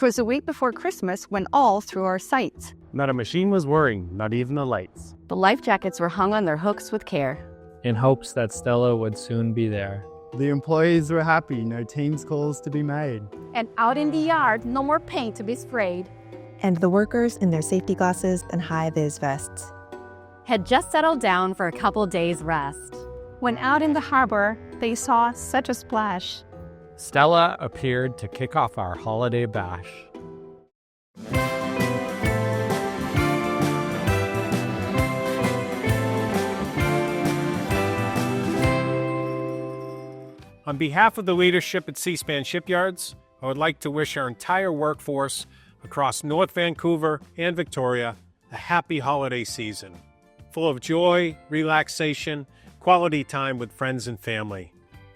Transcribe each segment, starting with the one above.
'Twas a week before Christmas when all threw our sights. Not a machine was whirring, not even the lights. The life jackets were hung on their hooks with care, in hopes that Stella would soon be there. The employees were happy, no Teams calls to be made. And out in the yard, no more paint to be sprayed. And the workers in their safety glasses and high-vis vests had just settled down for a couple days' rest. When out in the harbor, they saw such a splash. Stella appeared to kick off our holiday bash. On behalf of the leadership at Seaspan Shipyards, I would like to wish our entire workforce across North Vancouver and Victoria a happy holiday season, full of joy, relaxation, quality time with friends and family.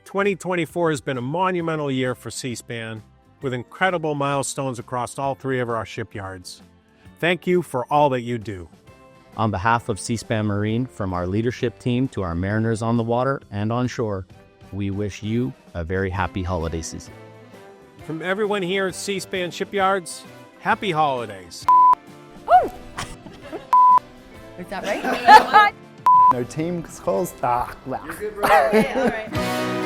2024 has been a monumental year for Seaspan, with incredible milestones across all three of our shipyards. Thank you for all that you do. On behalf of Seaspan Marine, from our leadership team to our mariners on the water and on shore, we wish you a very happy holiday season. From everyone here at Seaspan Shipyards, happy holidays. Is that right? No Teams calls? You're good, bro. Okay, all right.